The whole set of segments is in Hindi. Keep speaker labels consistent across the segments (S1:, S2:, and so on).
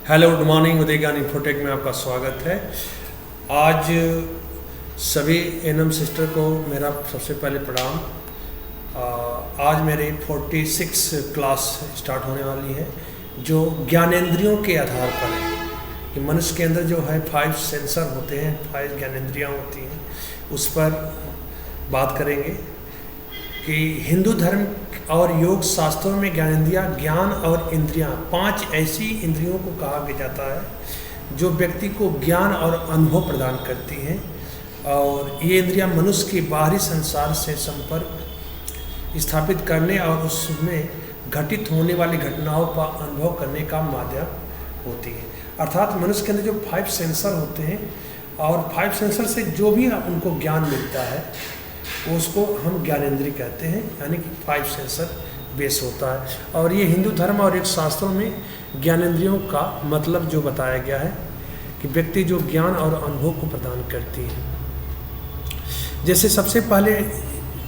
S1: Hello, good morning. उदय ज्ञान इन्फोटेक में आपका स्वागत है। आज सभी एनएम सिस्टर को मेरा सबसे पहले प्रणाम। आज मेरी 46 क्लास स्टार्ट होने वाली है, जो ज्ञानेंद्रियों के आधार पर है कि मनुष्य के अंदर जो है 5 सेंसर होते हैं, 5 ज्ञानेंद्रियाँ होती हैं। उस पर बात करेंगे कि हिंदू धर्म और योग शास्त्रों में ज्ञानेंद्रियाँ, ज्ञान और इंद्रियाँ, 5 ऐसी इंद्रियों को कहा गया जाता है जो व्यक्ति को ज्ञान और अनुभव प्रदान करती हैं। और ये इंद्रियाँ मनुष्य के बाहरी संसार से संपर्क स्थापित करने और उसमें घटित होने वाली घटनाओं का अनुभव करने का माध्यम होती है। अर्थात मनुष्य के अंदर जो 5 सेंसर होते हैं और 5 सेंसर से जो भी उनको ज्ञान मिलता है उसको हम ज्ञानेंद्रिय कहते हैं, यानी कि 5 सेंसर बेस होता है। और ये हिंदू धर्म और एक शास्त्रों में ज्ञानेंद्रियों का मतलब जो बताया गया है कि व्यक्ति जो ज्ञान और अनुभव को प्रदान करती है। जैसे सबसे पहले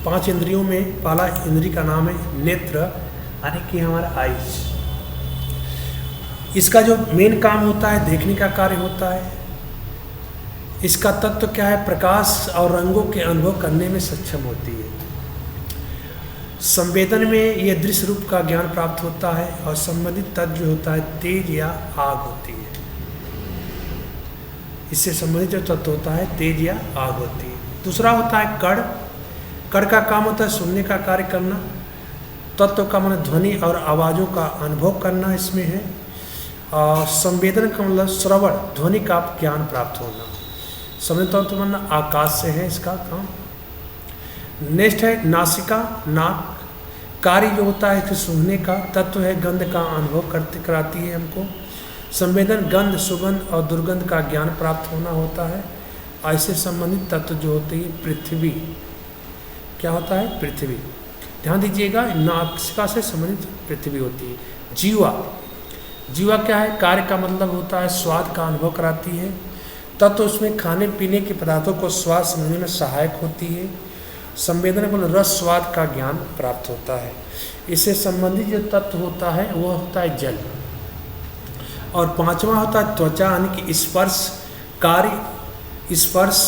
S1: 5 इंद्रियों में पहला इंद्रिय का नाम है नेत्र, यानी कि हमारा आईज। इसका जो मेन काम होता है देखने का कार्य होता है। इसका तत्व क्या है? प्रकाश और रंगों के अनुभव करने में सक्षम होती है। संवेदन में यह दृश्य रूप का ज्ञान प्राप्त होता है और संबंधित तत्व जो होता है तेज या आग होती है। इससे संबंधित जो तत्व होता है तेज या आग होती है। दूसरा होता है कण। कण का काम होता है सुनने का कार्य करना। तत्व का मतलब ध्वनि और आवाज़ों का अनुभव करना इसमें है। और संवेदन का मतलब श्रवण, ध्वनि का ज्ञान प्राप्त होना। समझता मतलब आकाश से है इसका काम। नेक्स्ट है नासिका, नाक। कार्य जो होता है सूंघने का। तत्व है गंध का अनुभव कराती है हमको। संवेदन गंध, सुगंध और दुर्गंध का ज्ञान प्राप्त होना होता है। ऐसे संबंधित तत्व जो होते हैं पृथ्वी। क्या होता है? पृथ्वी। ध्यान दीजिएगा, नासिका से संबंधित पृथ्वी होती है। जीवा, जीवा क्या है? कार्य का मतलब होता है स्वाद का अनुभव कराती है। तत्व उसमें खाने पीने के पदार्थों को स्वाद समझने में सहायक होती है। संवेदन को रस स्वाद का ज्ञान प्राप्त होता है। इससे संबंधित जो तत्व होता है वह होता है जल। और 5वां होता है त्वचा, यानी कि स्पर्श। कार्य स्पर्श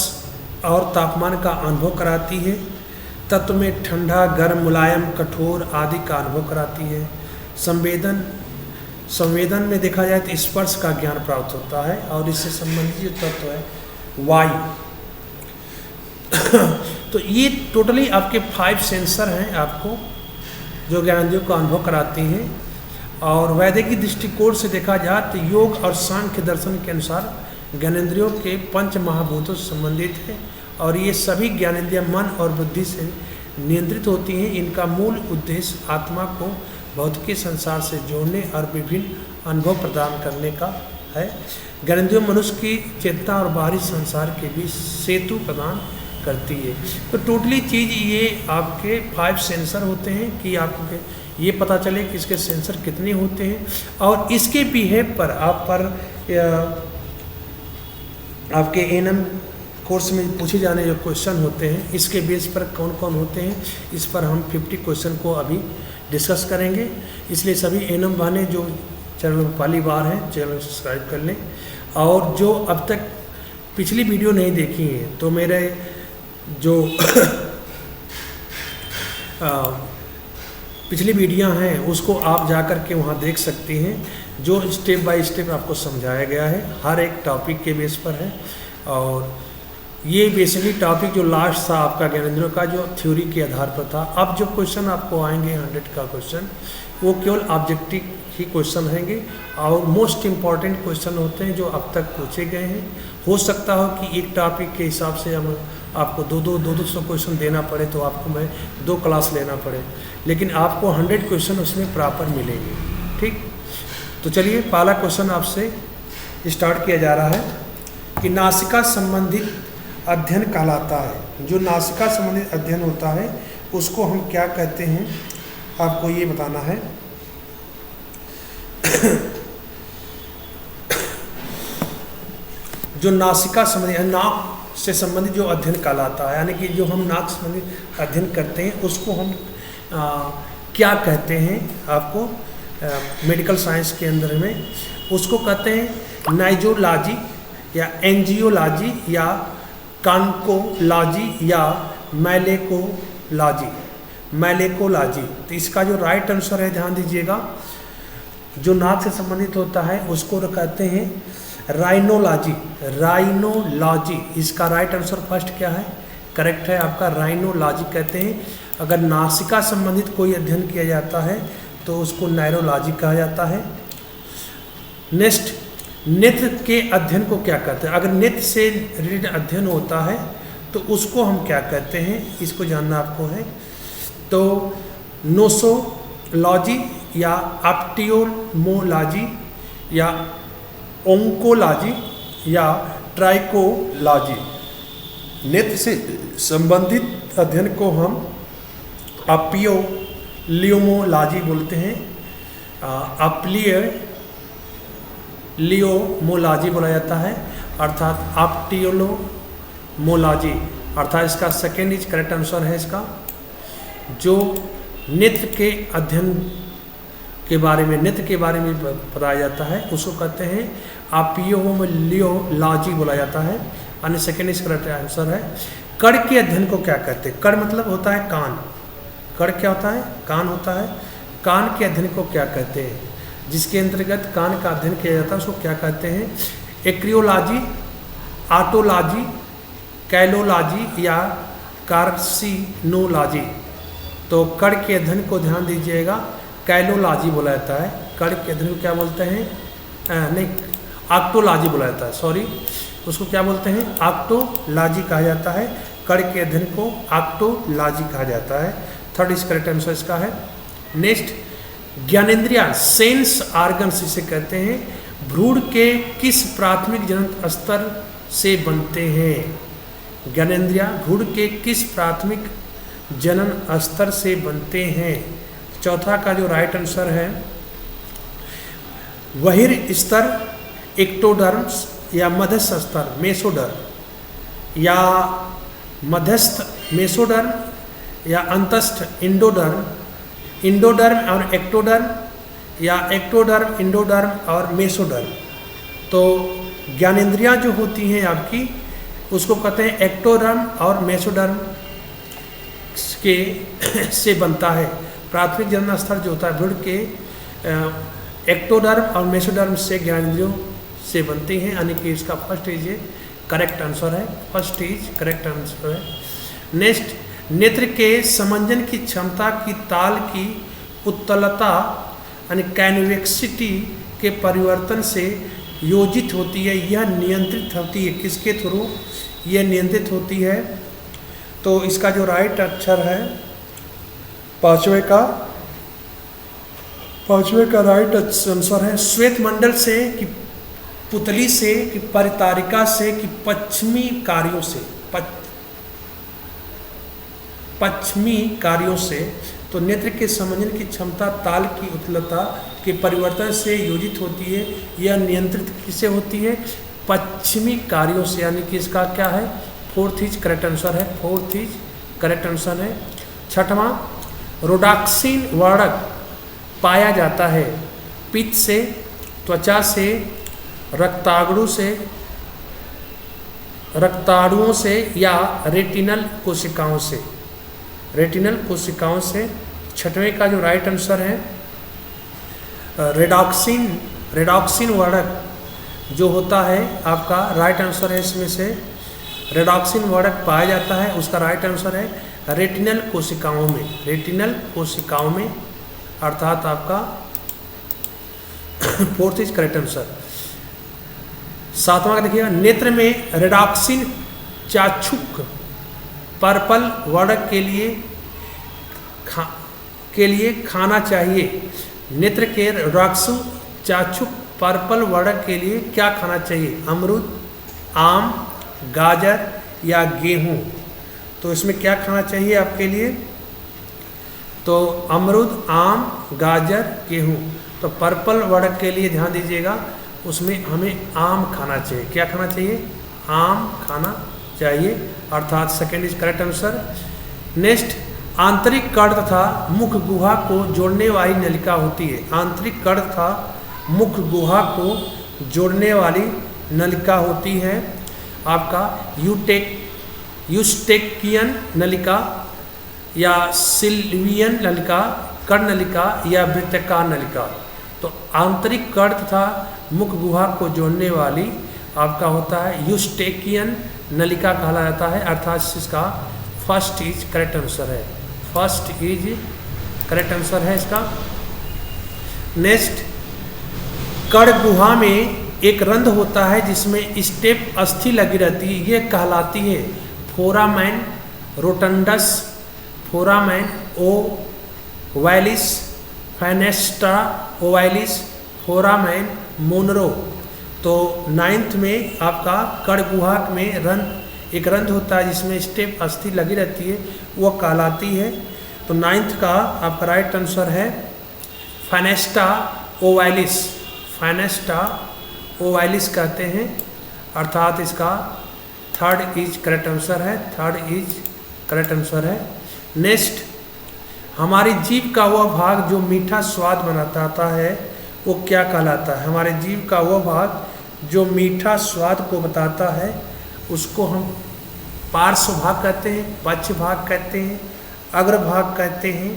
S1: और तापमान का अनुभव कराती है। तत्व में ठंडा, गर्म, मुलायम, कठोर आदि का अनुभव कराती है। संवेदन में देखा जाए तो स्पर्श का ज्ञान प्राप्त होता है। और इससे संबंधित जो तत्व है वायु। तो ये टोटली आपके 5 सेंसर हैं आपको जो ज्ञानेंद्रियों का अनुभव कराती हैं। और वैदिक दृष्टिकोण से देखा जाए तो योग और सांख्य दर्शन के अनुसार ज्ञानेंद्रियों के 5 महाभूतों से संबंधित है। और ये सभी ज्ञानेंद्रियां मन और बुद्धि से नियंत्रित होती हैं। इनका मूल उद्देश्य आत्मा को भौतिक संसार से जोड़ने और विभिन्न अनुभव प्रदान करने का है। ज्ञानेंद्रियों मनुष्य की चेतना और बाहरी संसार के बीच सेतु प्रदान करती है। तो टोटली चीज़ ये आपके 5 सेंसर होते हैं कि आपको ये पता चले कि इसके सेंसर कितने होते हैं। और इसके बिहेव पर आपके एनएम कोर्स में पूछे जाने जो क्वेश्चन होते हैं इसके बेस पर कौन कौन होते हैं, इस पर हम 50 क्वेश्चन को अभी डिस्कस करेंगे। इसलिए सभी एनएम बहने जो चैनल पर पहली बार हैं चैनल सब्सक्राइब कर लें। और जो अब तक पिछली वीडियो नहीं देखी है तो मेरे जो पिछली वीडियो हैं उसको आप जा कर के वहाँ देख सकते हैं, जो स्टेप बाय स्टेप आपको समझाया गया है, हर एक टॉपिक के बेस पर है। और ये बेसिकली टॉपिक जो लास्ट था आपका ज्ञानेंद्रियों का जो थ्योरी के आधार पर था। अब जो क्वेश्चन आपको आएंगे 100 का क्वेश्चन वो केवल ऑब्जेक्टिव ही क्वेश्चन रहेंगे और मोस्ट इम्पॉर्टेंट क्वेश्चन होते हैं जो अब तक पूछे गए हैं। हो सकता हो कि एक टॉपिक के हिसाब से हम आपको 200 क्वेश्चन देना पड़े तो आपको मैं 2 क्लास लेना पड़े, लेकिन आपको 100 क्वेश्चन उसमें प्रॉपर मिलेंगे। ठीक, तो चलिए पहला क्वेश्चन आपसे स्टार्ट किया जा रहा है कि नासिका संबंधित अध्ययन कहलाता है। जो नासिका संबंधित अध्ययन होता है उसको हम क्या कहते हैं, आपको ये बताना है। जो नासिका संबंधित, नाक से संबंधित जो अध्ययन कहलाता है, यानी कि जो हम नाक संबंधित अध्ययन करते हैं उसको हम क्या कहते हैं, आपको मेडिकल साइंस के अंदर में, उसको कहते हैं नाइजोलॉजी या एंजियोलॉजी या कान्कोलॉजी या मैलेकोलॉजी। तो इसका जो राइट आंसर है, ध्यान दीजिएगा, जो नाक से संबंधित होता है उसको कहते हैं राइनोलॉजी। इसका राइट आंसर फर्स्ट क्या है, करेक्ट है आपका, राइनोलॉजी कहते हैं। अगर नासिका संबंधित कोई अध्ययन किया जाता है तो उसको नायरोलॉजी कहा जाता है। नेक्स्ट, नेत्र के अध्ययन को क्या कहते हैं? अगर नेत्र से रिलेटेड अध्ययन होता है तो उसको हम क्या कहते हैं, इसको जानना आपको है। तो नोसोलॉजी या ऑप्टियोमोलॉजी या ओंकोलॉजी या ट्राइकोलॉजी। नेत्र से संबंधित अध्ययन को हम ऑप्टियोलियोमोलॉजी बोलते हैं, ऑप्टियोलियोमोलॉजी बोला जाता है, अर्थात ऑप्टियोलोमोलॉजी, अर्थात इसका सेकेंड इज करेक्ट आंसर है। इसका जो नेत्र के अध्ययन के बारे में, नेत्र के बारे में बताया जाता है उसको कहते हैं ऑप्टियोलियोलॉजी बोला जाता है, यानी सेकेंड इज करेक्ट आंसर है। कड़ के अध्ययन को क्या कहते हैं? कड़ मतलब होता है कान, कड़ क्या होता है? कान होता है। कान के अध्ययन को क्या कहते हैं? जिसके अंतर्गत कान का अध्ययन किया जाता है उसको क्या कहते हैं? एक्रियोलॉजी, ऑटोलॉजी, कैलोलॉजी या कार्सिनोलॉजी। तो कड़ के अध्ययन को ध्यान दीजिएगा, कैलोलॉजी बोला जाता है। कड़ के अध्ययन को क्या बोलते हैं? नहीं, ऑक्टोलॉजी बोला जाता है, सॉरी, उसको क्या बोलते हैं? ऑक्टोलॉजी कहा जाता है। कड़ के अध्ययन को ऑक्टोलॉजी कहा जाता है। थर्ड इज करेक्ट आंसर इसका है। नेक्स्ट, ज्ञानेंद्रिया, सेंस ऑर्गन्स इसे कहते हैं, भ्रूण के किस प्राथमिक जनन स्तर से बनते हैं? ज्ञानेंद्रिया भ्रूण के किस प्राथमिक जनन स्तर से बनते हैं? चौथा का जो राइट आंसर है, बहिर स्तर एक्टोडर्म्स या मध्यस्थ स्तर मेसोडर्म या मध्यस्थ मेसोडर्म या अंतस्थ इंडोडर्म और एक्टोडर्म या एक्टोडर्म, इंडोडर्म और मेसोडर्म। तो ज्ञानेंद्रियां जो होती हैं आपकी, उसको कहते हैं एक्टोडर्म और मेसोडर्म के से बनता है। प्राथमिक जनन स्तर जो होता है भ्रूण के एक्टोडर्म और मेसोडर्म से ज्ञानेंद्रियों से बनते हैं, यानी कि इसका फर्स्ट इज करेक्ट आंसर है, फर्स्ट इज करेक्ट आंसर है। नेक्स्ट, नेत्र के समंजन की क्षमता की ताल की उत्तलता यानी कन्वेक्सिटी के परिवर्तन से योजित होती है, यह नियंत्रित होती है किसके थ्रू? यह नियंत्रित होती है। तो इसका जो राइट अक्षर है पांचवे का राइट आंसर है श्वेत मंडल से कि पुतली से कि परितारिका से कि पश्चिमी कार्यों से। तो नेत्र के समंजन की क्षमता ताल की उत्तलता के परिवर्तन से योजित होती है, यह नियंत्रित किससे होती है? पश्चिमी कार्यों से, यानी कि इसका क्या है? फोर्थ इज करेक्ट आंसर है, फोर्थ इज करेक्ट आंसर है। छठवां, रोडाक्सिन वर्णक पाया जाता है पित्त से, त्वचा से, रक्ताणुओं से या रेटिनल कोशिकाओं से। छठवें का जो राइट आंसर है रेडॉक्सिन वर्णक जो होता है आपका, राइट आंसर है इसमें से रेडॉक्सिन वर्णक पाया जाता है, उसका राइट आंसर है रेटिनल कोशिकाओं में, अर्थात आपका फोर्थ इज करेक्ट आंसर। सातवां का देखिएगा, नेत्र में रेडॉक्सिन चाक्षुक पर्पल वर्णक के लिए खाना चाहिए। नेत्र के रेडॉक्सिन चाक्षुक पर्पल वर्णक के लिए क्या खाना चाहिए? अमरूद, आम, गाजर या गेहूं। तो इसमें क्या खाना चाहिए आपके लिए? तो अमरूद, आम, गाजर, गेहूं। तो पर्पल वर्णक के लिए ध्यान दीजिएगा, उसमें हमें आम खाना चाहिए। क्या खाना चाहिए? आम खाना चाहिए, अर्थात second is correct answer. Next, आंतरिक कर्ण तथा मुख गुहा को जोड़ने वाली नलिका होती है। आंतरिक कर्ण तथा मुख गुहा को जोड़ने वाली नलिका होती है आपका यूस्टेकियन नलिका या सिल्वियन नलिका, कर्ण नलिका या वृत्ताकार नलिका। तो आंतरिक कर्ण तथा मुख गुहा को जोड़ने वाली आपका होता है यूस्टेकियन नलिका कहला जाता है, अर्थात इसका फर्स्ट इज करेक्ट आंसर है। फर्स्ट इज करेक्ट आंसर है इसका। नेक्स्ट, कर्ण गुहा में एक रंध्र होता है जिसमें स्टेप अस्थि लगी रहती है, ये कहलाती है foramen rotundus, foramen ovalis, fenestra ovalis, foramen Monro. तो 9th में आपका कर्ण गुहा में एक रंध्र होता है जिसमें स्टेप अस्थि लगी रहती है, वो कहलाती है। तो 9th का आपका राइट आंसर है फेनेस्ट्रा ओवैलिस। फेनेस्ट्रा ओवैलिस कहते हैं, अर्थात इसका 3rd इज करेक्ट आंसर है। 3rd इज करेक्ट आंसर है। नेक्स्ट, हमारी जीभ का वह भाग जो मीठा स्वाद बनाता है वो क्या कहलाता है? हमारे जीभ का वह भाग जो मीठा स्वाद को बताता है उसको हम पार्श्व भाग कहते हैं, पक्ष भाग कहते हैं, अग्र भाग कहते हैं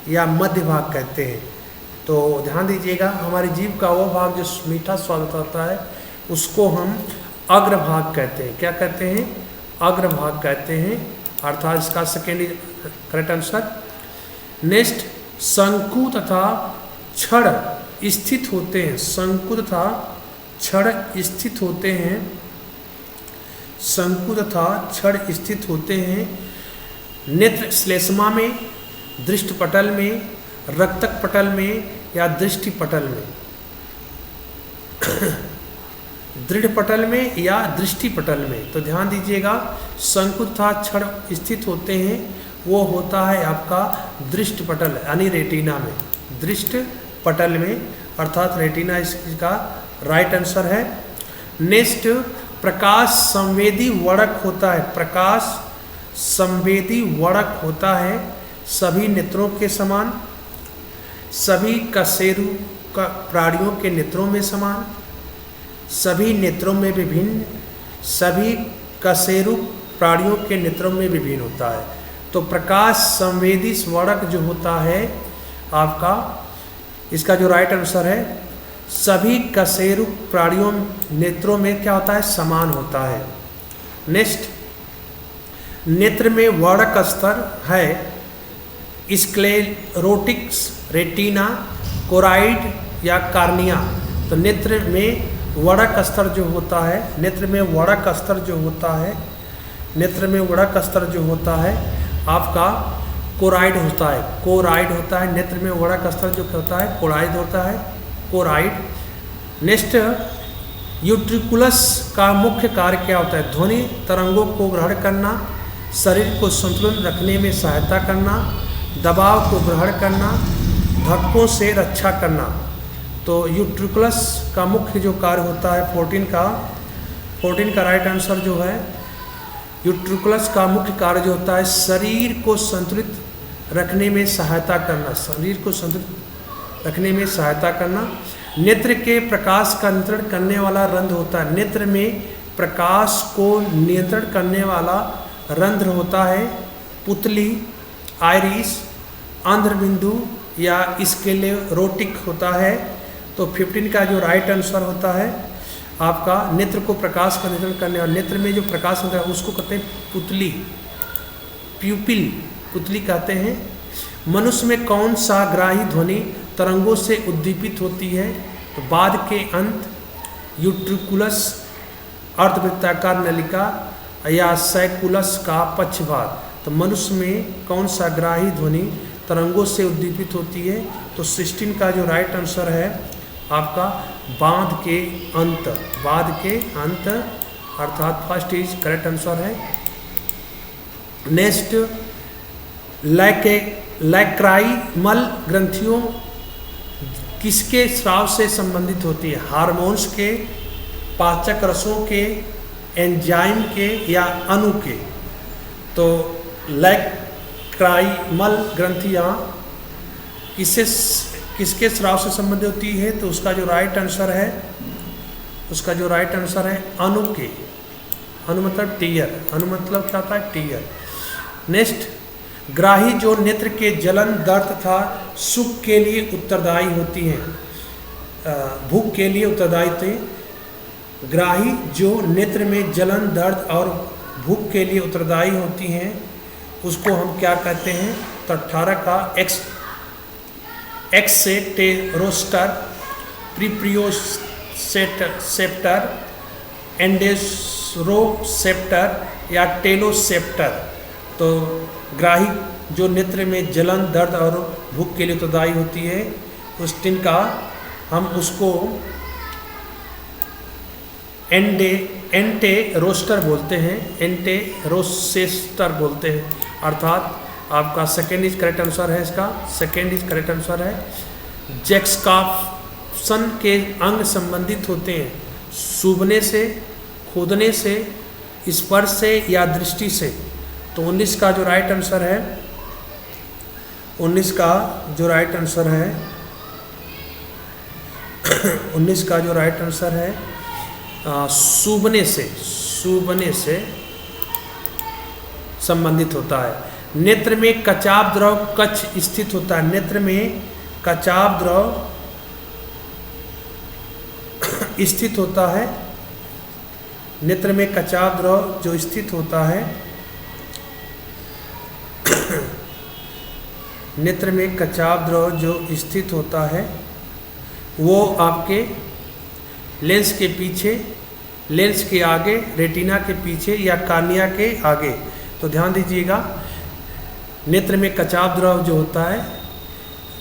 S1: या मध्य भाग कहते हैं। तो ध्यान दीजिएगा, हमारी जीभ का वो भाग जो मीठा स्वाद बताता है उसको हम अग्र भाग कहते हैं। क्या कहते हैं? अग्र भाग कहते हैं, अर्थात इसका 2nd करेक्ट आंसर। नेक्स्ट, शंकु तथा छड़ स्थित होते हैं। शंकु तथा छड़ स्थित होते हैं। शंकु तथा छड़ स्थित होते हैं नेत्र श्लेष्मा में, दृष्टपटल में, रक्तक पटल में या दृष्टि पटल में। दृढ़ पटल में या दृष्टि पटल में। तो ध्यान दीजिएगा, शंकु तथा छड़ स्थित होते हैं वो होता है आपका दृष्टि पटल यानी रेटिना में, दृष्टि पटल में, अर्थात रेटिना इसका राइट आंसर है। नेक्स्ट, प्रकाश संवेदी वर्णक होता है। प्रकाश संवेदी वर्णक होता है सभी नेत्रों के समान, सभी कशेरुक प्राणियों के नेत्रों में समान, सभी नेत्रों में विभिन्न, सभी कशेरुक प्राणियों के नेत्रों में विभिन्न होता है। तो प्रकाश संवेदी वर्णक जो होता है आपका, इसका जो राइट आंसर है सभी कशेरुक प्राणियों नेत्रों में क्या होता है? समान होता है। नेक्स्ट, नेत्र में वर्णक स्तर है स्क्लेरोटिक्स, रेटिना, कोराइड या कार्निया। तो नेत्र में वर्णक स्तर जो होता है, नेत्र में वर्णक स्तर जो होता है, नेत्र में वर्णक स्तर जो होता है आपका कोराइड होता है। कोराइड होता है नेत्र में वर्णक स्तर जो होता है, कोराइड होता है, कोराइड। नेक्स्ट, यूट्रिकुलस का मुख्य कार्य क्या होता है? ध्वनि तरंगों को ग्रहण करना, शरीर को संतुलन रखने में सहायता करना, दबाव को ग्रहण करना, धक्कों से रक्षा करना। तो यूट्रिकुलस का मुख्य जो कार्य होता है 14 का राइट आंसर जो है, यूट्रिकुलस का मुख्य कार्य जो होता है शरीर को संतुलित रखने में सहायता करना, शरीर को संतुलित रखने में सहायता करना। नेत्र के प्रकाश का नियंत्रण करने वाला रंध्र होता है। नेत्र में प्रकाश को नियंत्रण करने वाला रंध्र होता है पुतली, आइरिस, आंध्रबिंदु या स्क्लेरोटिक होता है। तो 15 का जो राइट आंसर होता है आपका नेत्र को प्रकाश का नियंत्रण करने वाला, नेत्र में जो प्रकाश होता है उसको कहते हैं पुतली, प्यूपिल, पुतली कहते हैं। मनुष्य में कौन सा ग्राही ध्वनि तरंगों से उद्दीपित होती है? तो बाद के अंत, यूट्रिकुलस, अर्धवृत्ताकार नलिका या सैकुलस का पक्षभाग। तो मनुष्य में कौन सा ग्राही ध्वनि तरंगों से उद्दीपित होती है? तो 16 का जो राइट आंसर है आपका बांध के अंत, बांध के अंत, अर्थात फर्स्ट इज करेक्ट आंसर है। नेक्स्ट, लैक्राइमल ग्रंथियों किसके स्राव से संबंधित होती है? हार्मोन्स के, पाचक रसों के, एंजाइम के या अणु के। तो ट्राइमल ग्रंथियाँ किसके स्राव से संबंधित होती है? तो उसका जो राइट आंसर है अणु के। अणु मतलब टीयर। अणु मतलब क्या होता है? टीयर। नेक्स्ट, ग्राही जो नेत्र के जलन, दर्द तथा सुख के लिए उत्तरदायी होती हैं, भूख के लिए उत्तरदायी थे। ग्राही जो नेत्र में जलन, दर्द और भूख के लिए उत्तरदायी होती हैं, उसको हम क्या कहते हैं? तो 18 का एक्सेटेरोस्टर, प्रीप्रियोसेप्टर, एंडेरोसेप्टर या टेलोसेप्टर। तो ग्राही जो नेत्र में जलन, दर्द और भूख के लिए उत्तरदायी होती है, उस टिन का हम उसको एंटेरोस्टर बोलते हैं, एंटेरोसेस्टर बोलते हैं। अर्थात आपका सेकेंड इज करेक्ट आंसर है। इसका सेकेंड इज करेक्ट आंसर है। जैक्सकाप्सन के अंग संबंधित होते हैं सूबने से, खोदने से, स्पर्श से या दृष्टि से। तो 19 का जो राइट आंसर है, 19 का जो राइट आंसर है 19 का जो राइट आंसर है सूबने से संबंधित होता है। नेत्र में कचाव द्रव कच्छ स्थित होता है। नेत्र में कचाव द्रव स्थित होता है। नेत्र में कचाव द्रव जो स्थित होता है, नेत्र में कचाव द्रव जो स्थित होता है वो आपके लेंस के पीछे, लेंस के आगे, रेटिना के पीछे या कार्निया के आगे। तो ध्यान दीजिएगा, नेत्र में कचाव द्रव जो होता है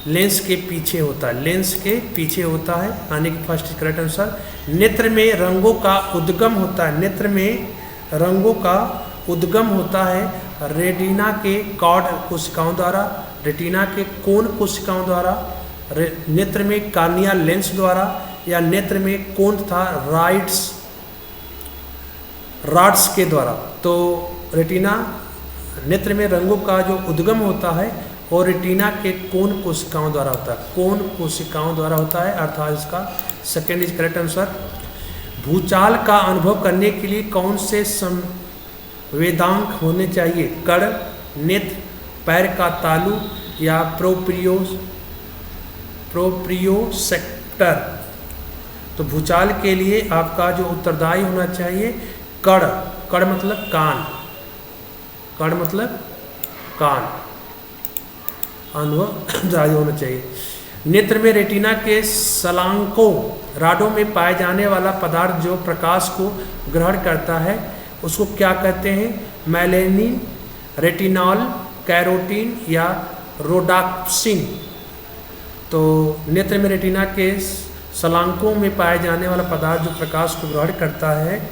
S1: लेंस के पीछे होता है, लेंस के पीछे होता है, यानी कि फर्स्ट करेक्ट आंसर। नेत्र में रंगों का उद्गम होता है। नेत्र में रंगों का उद्गम होता है रेटिना के कॉर्ड कोशिकाओं द्वारा, रेटिना के कोन कोशिकाओं द्वारा, नेत्र में कार्निया लेंस द्वारा, या नेत्र में कोन तथा रॉड्स के द्वारा। तो रेटिना, नेत्र में रंगों का जो उद्गम होता है और रेटिना के कोन कोशिकाओं द्वारा होता है, कोन कोशिकाओं द्वारा होता है। अर्थात इसका सेकेंड इज करेक्ट आंसर। भूचाल का अनुभव करने के लिए कौन से संवेदांक होने चाहिए? कड़, नेत्र, पैर का तालु या प्रोप्रियोसेप्टर। तो भूचाल के लिए आपका जो उत्तरदायी होना चाहिए कड़। कड़ मतलब कान, कड़ मतलब कान, अनुभव जारी होना चाहिए। नेत्र में रेटिना के शलांकों, राडों में पाए जाने वाला पदार्थ जो प्रकाश को ग्रहण करता है, उसको क्या कहते हैं? मेलेनिन, रेटिनॉल, कैरोटीन या रोडाप्सिन। तो नेत्र में रेटिना के शलांकों में पाए जाने वाला पदार्थ जो प्रकाश को ग्रहण करता है,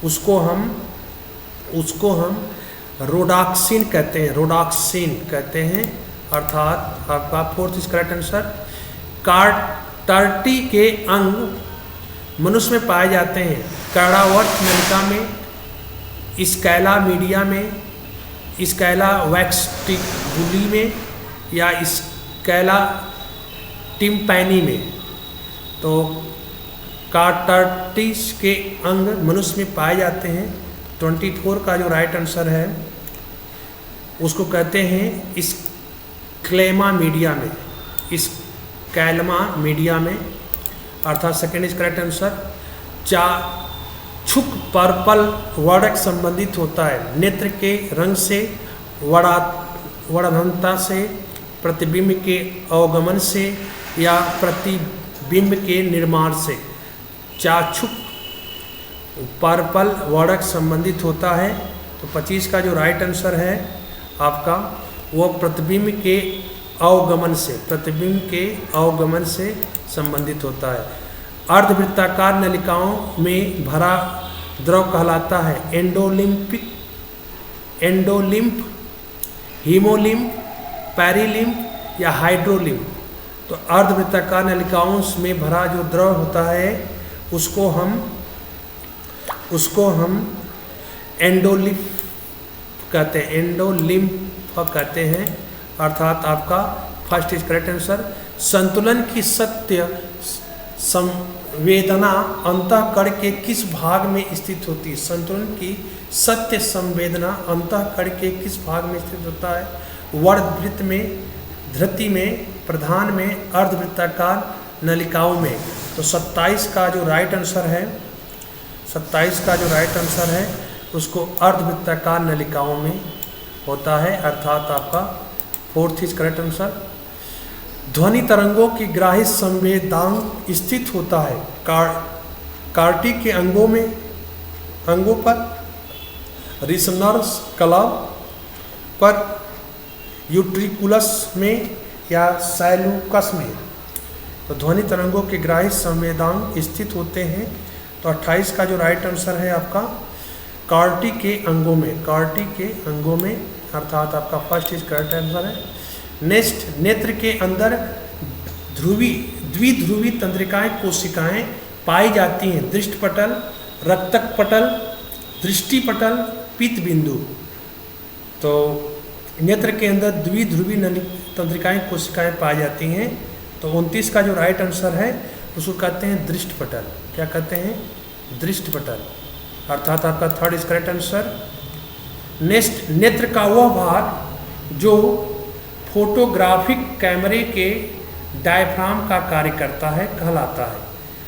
S1: उसको हम रोडाक्सिन कहते हैं, रोडाक्सिन कहते हैं। अर्थात आपका फोर्थ इज करेक्ट आंसर। कार्टर्टी के अंग मनुष्य में पाए जाते हैं कर्णावर्त नलिका में, स्कैला मीडिया में, स्कैला वैक्सटिबुली में या स्कैला टिम्पैनी में। तो कार्टर्टिस के अंग मनुष्य में पाए जाते हैं। 24 का जो राइट आंसर है उसको कहते हैं स्क्लेमा मीडिया में, स्कैलमा मीडिया में। अर्थात सेकेंड इज करेक्ट आंसर। चाक्षुक पर्पल वर्णक संबंधित होता है नेत्र के रंग से, वर्णनता से, प्रतिबिंब के अवगमन से या प्रतिबिंब के निर्माण से। चाक्षुक पर्पल वर्णक संबंधित होता है। तो 25 का जो राइट आंसर है आपका वो प्रतिबिंब के अवगमन से, प्रतिबिंब के अवगमन से संबंधित होता है। अर्धवृत्ताकार नलिकाओं में भरा द्रव कहलाता है एंडोलिम्फ, हीमोलिम्फ, पैरीलिम्फ या हाइड्रोलिम्फ। तो अर्धवृत्ताकार नलिकाओं में भरा जो द्रव होता है उसको हम एंडोलिम्फ कहते हैं, एंडोलिम्फ दीपक कहते हैं, अर्थात आपका फर्स्ट इज करेक्ट आंसर। संतुलन की सत्य संवेदना अंतःकरण के किस भाग में स्थित होती है? संतुलन की सत्य संवेदना अंतःकरण के किस भाग में स्थित होता है? वर्धवृत्त में, धृति में, प्रधान में, अर्धवृत्ताकार नलिकाओं में। तो 27 का जो राइट आंसर है, 27 का जो राइट आंसर है उसको अर्धवृत्ताकार नलिकाओं में होता है, अर्थात आपका फोर्थ इज करेक्ट आंसर। ध्वनि तरंगों की ग्राही संवेदांग स्थित होता है कार्टी के अंगों पर, रिसनर्स कला पर, यूट्रिकुलस में या सैलूकस में। तो ध्वनि तरंगों के ग्राही संवेदांग स्थित होते हैं। तो 28 का जो राइट आंसर है आपका कार्टी के अंगों में, कार्टी के अंगों में, अर्थात आपका फर्स्ट इज करेक्ट आंसर है। नेक्स्ट, नेत्र के अंदर द्विध्रुवी तंत्रिकाएं कोशिकाएं पाई जाती हैं। दृष्टिपटल, रक्तक पटल, दृष्टिपटल, पित्त बिंदु। तो नेत्र के अंदर द्विध्रुवी तंत्रिकाएं कोशिकाएं पाई जाती हैं। तो 29 का जो राइट आंसर है उसको कहते हैं दृष्टिपटल। क्या कहते हैं? दृष्टिपटल, अर्थात आपका third is correct answer. Next, नेत्र का वह भाग जो फोटोग्राफिक कैमरे के डायफ्राम का कार्य करता है कहलाता है।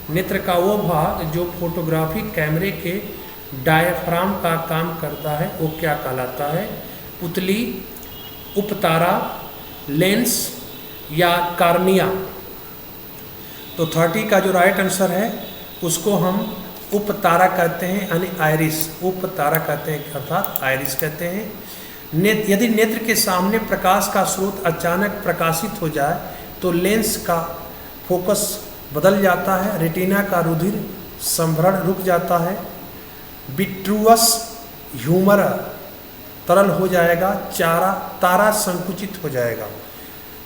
S1: नेत्र का वो भाग जो फोटोग्राफिक कैमरे के डायफ्राम का काम करता है वो क्या कहलाता है? पुतली, उपतारा, लेंस या कार्निया। तो 30 का जो राइट आंसर है उसको हम उपतारा कहते हैं, यानी आइरिस, उपतारा कहते हैं, अर्थात आइरिस कहते हैं। यदि नेत्र के सामने प्रकाश का स्रोत अचानक प्रकाशित हो जाए तो लेंस का फोकस बदल जाता है, रेटिना का रुधिर संभरण रुक जाता है, विट्रुअस ह्यूमर तरल हो जाएगा, तारा संकुचित हो जाएगा।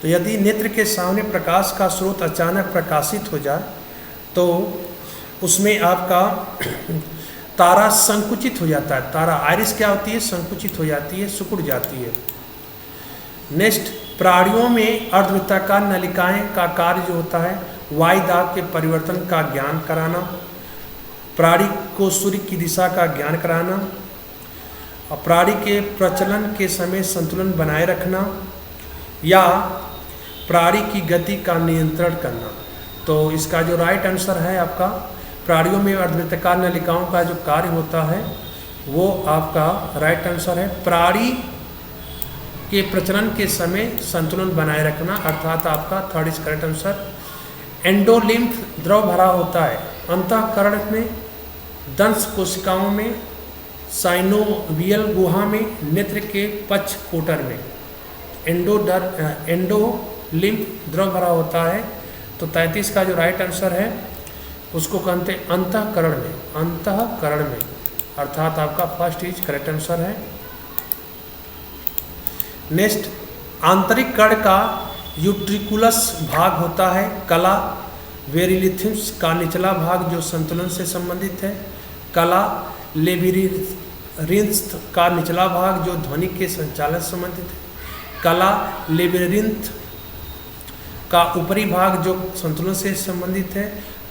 S1: तो यदि नेत्र के सामने प्रकाश का स्रोत अचानक प्रकाशित हो जाए तो उसमें आपका तारा संकुचित हो जाता है। तारा आइरिस क्या होती है? संकुचित हो जाती है, सिकुड़ जाती है। नेक्स्ट, प्राणियों में अर्धवृत्ताकार नलिकाएं का कार्य जो होता है वायु दाब के परिवर्तन का ज्ञान कराना, प्राणी को सूर्य की दिशा का ज्ञान कराना, प्राणी के प्रचलन के समय संतुलन बनाए रखना या प्राणी की गति का नियंत्रण करना। तो इसका जो राइट आंसर है आपका, प्राणियों में अर्धवृत्ताकार नलिकाओं का जो कार्य होता है वो आपका राइट आंसर है प्राणी के प्रचलन के समय संतुलन बनाए रखना, अर्थात आपका third is correct answer. Endolymph द्रव भरा होता है अंतःकरण में, दंश कोशिकाओं में, साइनोवियल गुहा में, नेत्र के पक्ष कोटर में। एंडोलिम्फ द्रव भरा होता है। तो 33 का जो राइट आंसर है उसको कहते हैं अंतःकरण में, अंतःकरण में, अर्थात आपका फर्स्ट इज करेक्ट आंसर है। नेक्स्ट, आंतरिक कर्ण का यूट्रिकुलस भाग होता है कला वेरिलिथिम्स का निचला भाग जो संतुलन से संबंधित है, कला लेबिरिंथ का निचला भाग जो ध्वनि के संचालन से संबंधित है, कला लेबिरिंथ का ऊपरी भाग जो संतुलन से संबंधित है,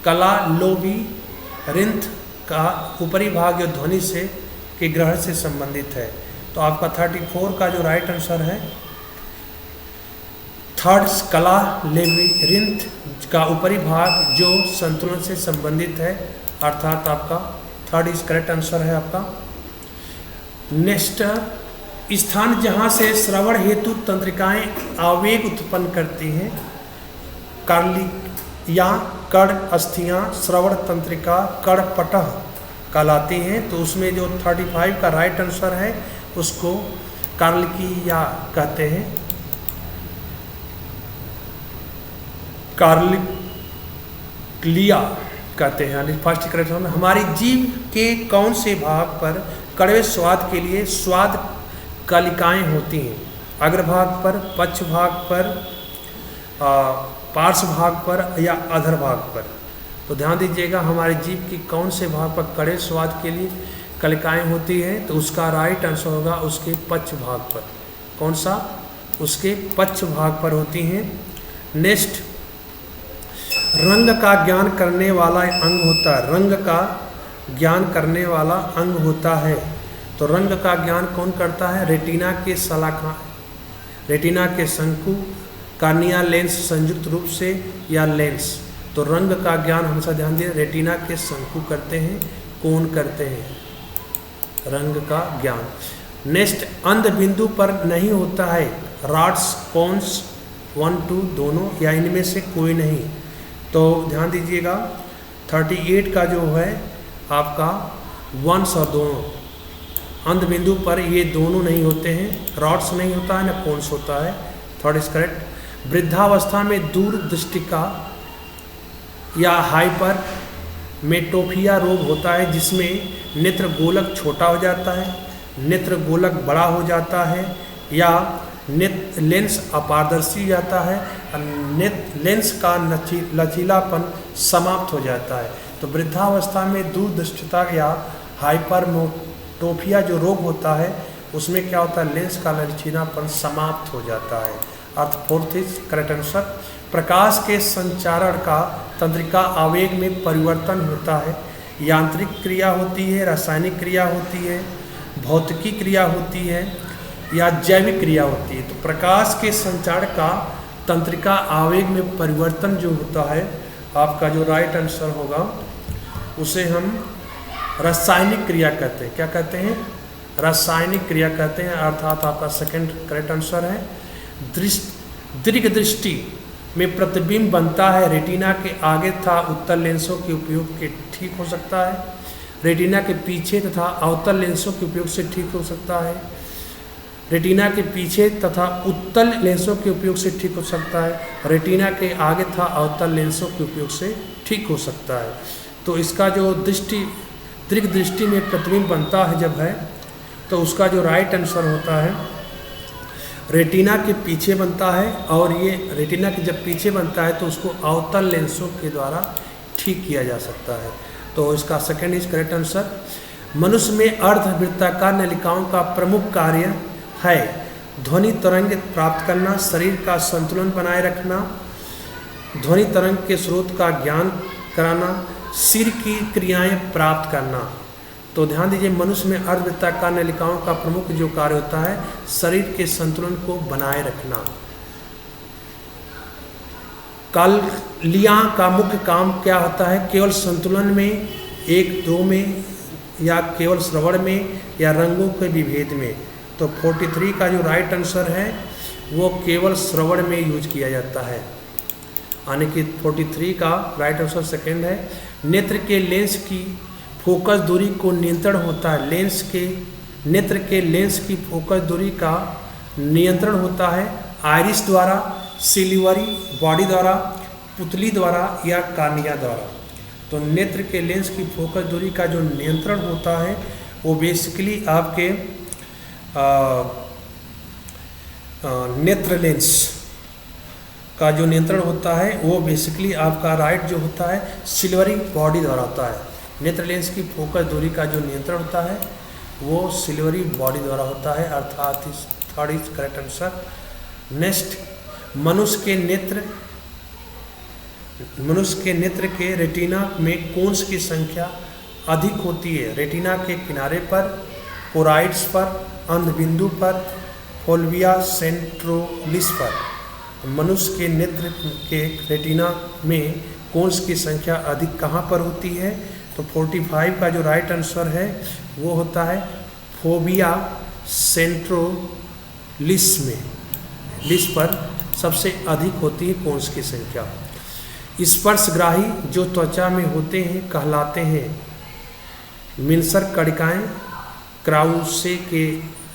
S1: कला लोबिरिंथ का ऊपरी भाग जो ध्वनि से के ग्रहण से संबंधित है। तो आपका 34 का जो राइट आंसर है थर्ड, कला लेबिरिंथ का ऊपरी भाग जो संतुलन से संबंधित है, अर्थात आपका थर्ड इज करेक्ट आंसर है आपका। नेक्स्ट, स्थान जहाँ से श्रवण हेतु तंत्रिकाएं आवेग उत्पन्न करती हैं, कार्लिया कर्ण अस्थियां श्रवण तंत्रिका कर्णपटह कहलाती हैं। तो उसमें जो 35 का राइट आंसर है उसको कार्लिकिया कहते हैं, कार्लिकिया कहते हैं, यानी फर्स्ट करेक्ट। हमारी जीभ के कौन से भाग पर कड़वे स्वाद के लिए स्वाद कलिकाएं होती हैं? अग्रभाग पर, पक्ष भाग पर, पार्श्व भाग पर या अधर भाग पर? तो ध्यान दीजिएगा, हमारी जीभ की कौन से भाग पर कड़वे स्वाद के लिए कलिकाएं होती हैं? तो उसका राइट आंसर होगा उसके पक्ष भाग पर, कौन सा, उसके पक्ष भाग पर होती हैं। नेक्स्ट, रंग का ज्ञान करने वाला अंग होता है, रंग का ज्ञान करने वाला अंग होता है। तो रंग का ज्ञान कौन करता है, रेटिना के शलाका, रेटिना के शंकु, कार्निया, लेंस संयुक्त रूप से या लेंस। तो रंग का ज्ञान हमेशा ध्यान दिए, रेटिना के शंकु करते हैं, कौन करते हैं, रंग का ज्ञान। नेक्स्ट, अंध बिंदु पर नहीं होता है, रॉड्स, कोन्स, 1, 2 दोनों या इनमें से कोई नहीं। तो ध्यान दीजिएगा 38 का जो है आपका वंश और दोनों, अंध बिंदु पर ये दोनों नहीं होते हैं, रॉड्स नहीं होता है ना कोन्स होता है, थर्ड इज करेक्ट। वृद्धावस्था में दूर दृष्टि का या हाइपर मेट्रोपिया रोग होता है, जिसमें नेत्र गोलक छोटा हो जाता है, नेत्र गोलक बड़ा हो जाता है, या लेंस अपारदर्शी हो जाता है, लेंस का लचीलापन समाप्त हो जाता है। तो वृद्धावस्था में दूरदृष्टिता या हाइपरमेट्रोपिया जो रोग होता है उसमें क्या होता है, लेंस का लचीलापन समाप्त हो जाता है। अर्थ फोर्थ इज करेक्ट आंसर। प्रकाश के संचारण का तंत्रिका आवेग में परिवर्तन होता है, यांत्रिक क्रिया होती है, रासायनिक क्रिया होती है, भौतिकी क्रिया होती है या जैविक क्रिया होती है। तो प्रकाश के संचारण का तंत्रिका आवेग में परिवर्तन जो होता है, आपका जो राइट आंसर होगा उसे हम रासायनिक क्रिया कहते हैं। क्या कहते हैं, रासायनिक क्रिया कहते हैं, अर्थात आपका सेकंड करेक्ट आंसर है। दीर्घ दृष्टि में प्रतिबिंब बनता है, रेटिना के आगे तथा उत्तल लेंसों के उपयोग के ठीक हो सकता है, रेटिना के पीछे तथा अवतल लेंसों के उपयोग से ठीक हो सकता है, रेटिना के पीछे तथा उत्तल लेंसों के उपयोग से ठीक हो सकता है, रेटिना के आगे तथा अवतल लेंसों के उपयोग से ठीक हो सकता है। तो इसका जो दीर्घ दृष्टि में प्रतिबिंब बनता है जब है, तो उसका जो राइट आंसर होता है रेटिना के पीछे बनता है, और ये रेटिना के जब पीछे बनता है तो उसको अवतल लेंसों के द्वारा ठीक किया जा सकता है। तो इसका सेकंड इज करेक्ट आंसर। मनुष्य में अर्धवृत्ताकार नलिकाओं का प्रमुख कार्य है ध्वनि तरंग प्राप्त करना, शरीर का संतुलन बनाए रखना, ध्वनि तरंग के स्रोत का ज्ञान कराना, सिर की क्रियाएं प्राप्त करना। तो ध्यान दीजिए, मनुष्य में अर्धवृत्ताकार नलिकाओं का प्रमुख जो कार्य होता है शरीर के संतुलन को बनाए रखना। कालियां का मुख्य काम क्या होता है, केवल संतुलन में, 1, 2 में, या केवल श्रवण में, या रंगों के विभेद में। तो 43 का जो राइट आंसर है वो केवल श्रवण में यूज किया जाता है, यानी कि 43 का राइट आंसर सेकंड है। नेत्र के लेंस की फोकस दूरी को नियंत्रण होता है, नेत्र के लेंस की फोकस दूरी का नियंत्रण होता है आइरिस द्वारा, सिल्वरी बॉडी द्वारा, पुतली द्वारा या कार्निया द्वारा। तो नेत्र के लेंस की फोकस दूरी का जो नियंत्रण होता है वो बेसिकली आपके नेत्र लेंस का जो नियंत्रण होता है वो बेसिकली आपका राइट जो होता है सिल्वरी बॉडी द्वारा होता है। नेत्र लेंस की फोकस दूरी का जो नियंत्रण होता है वो सिल्वरी बॉडी द्वारा होता है, अर्थात third is correct answer. Next, मनुष्य के नेत्र के रेटिना में कोन्स की संख्या अधिक होती है, रेटिना के किनारे पर, कोराइड्स पर, अंधबिंदु पर, फोल्विया सेंट्रोलिस पर। मनुष्य के नेत्र के रेटिना में कोन्स की संख्या अधिक कहाँ पर होती है, तो 45 का जो राइट आंसर है वो होता है फोबिया सेंट्रोलिस में, लिस पर सबसे अधिक होती है कोन्स की संख्या। स्पर्शग्राही जो त्वचा में होते हैं कहलाते हैं मिन्सर कणिकाएं, क्राउसे के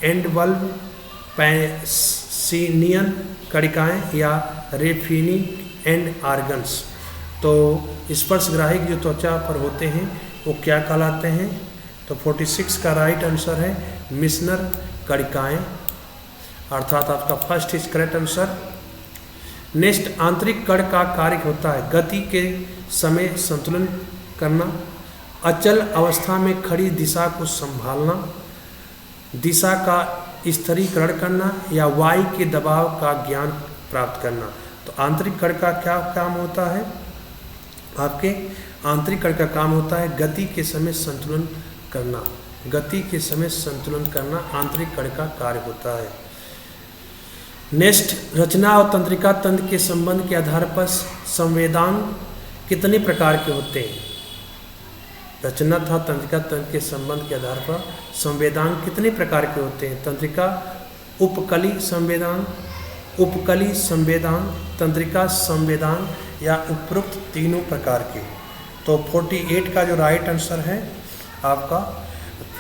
S1: एंड बल्ब, पैसिनियन कणिकाएं या रेफिनी एंड आर्गन्स। तो स्पर्शग्राही जो त्वचा पर होते हैं वो क्या कहलाते हैं, तो 46 का राइट आंसर है मिस्नर कणिकाएं, अर्थात आपका first is correct answer. Next, आंतरिक कण का कार्य होता है गति के समय संतुलन करना, अचल अवस्था में खड़ी दिशा को संभालना, दिशा का स्थिरीकरण करना या वायु के दबाव का ज्ञान प्राप्त करना। तो आंतरिक कण का क्या काम होता है? आपके आंतरिक कण का काम होता है गति के समय संतुलन करना। गति के समय संतुलन करना आंतरिक कण का कार्य होता है। नेक्स्ट, रचना और तंत्रिका तंत्र के संबंध के आधार पर संवेदांग कितने प्रकार के होते हैं? रचना तथा तंत्रिका तंत्र के संबंध के आधार पर संवेदांग कितने प्रकार के होते हैं? तंत्रिका उपकली संवेदांग, उपकली संवेदांग, तंत्रिका संवेदांग या उपरोक्त तीनों प्रकार के। तो 48 का जो राइट आंसर है आपका,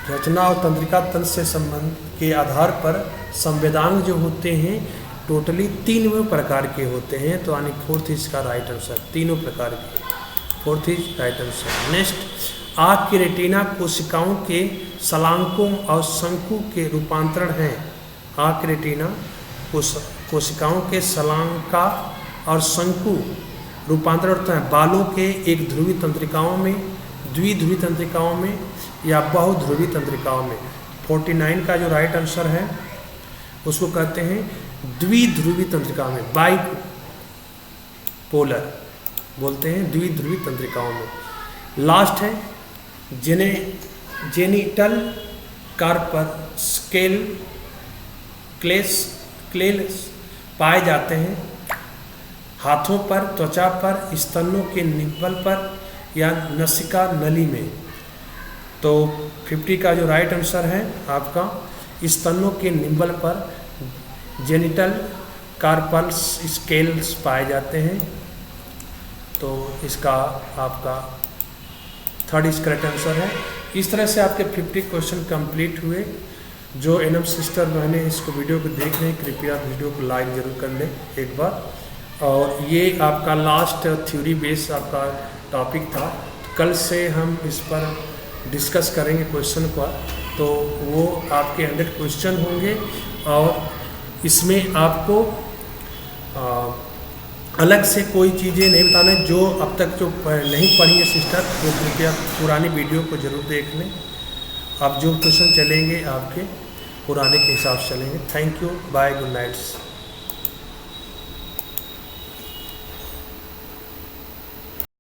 S1: रचना और तंत्रिका तंत्र से संबंध के आधार पर संवेदांग जो होते हैं टोटली 3 प्रकार के होते हैं। तो यानी 4th इसका राइट आंसर, तीनों प्रकार के, 4th is right answer. Next, आँख की रेटिना कोशिकाओं के शलांकों और शंकु के रूपांतरण हैं। आँख की रेटिना कोशिकाओं के शलांका और शंकु रूपांतरण होता है बालों के एक ध्रुवी तंत्रिकाओं में, द्विध्रुवी तंत्रिकाओं में या बहुध्रुवी तंत्रिकाओं में। 49 का जो राइट आंसर है उसको कहते हैं द्विध्रुवी तंत्रिकाओं में, बाई पोलर बोलते हैं, द्विध्रुवी तंत्रिकाओं में। लास्ट है जेनिटल कार्पर क्लेस पाए जाते हैं हाथों पर, त्वचा पर, स्तनों के निप्पल पर या नसिका नली में। तो 50 का जो राइट आंसर है आपका, स्तनों के निम्बल पर जेनिटल कार्पल्स स्केल्स पाए जाते हैं। तो इसका आपका 3rd इस करेक्ट आंसर है। इस तरह से आपके 50 क्वेश्चन कंप्लीट हुए। जो एनएम सिस्टर बहनें इसको वीडियो को देख रहे हैं कृपया वीडियो को लाइक ज़रूर कर लें एक बार। और ये आपका लास्ट थ्योरी बेस आपका टॉपिक था। कल से हम इस पर डिस्कस करेंगे क्वेश्चन का, तो वो आपके 100 क्वेश्चन होंगे और इसमें आपको अलग से कोई चीज़ें नहीं बताना है। जो अब तक जो नहीं पढ़ी है सिस्टर वो कृपया पुरानी वीडियो को ज़रूर देख लें। अब जो क्वेश्चन चलेंगे आपके पुराने के हिसाब से चलेंगे। Thank you, bye, good nights.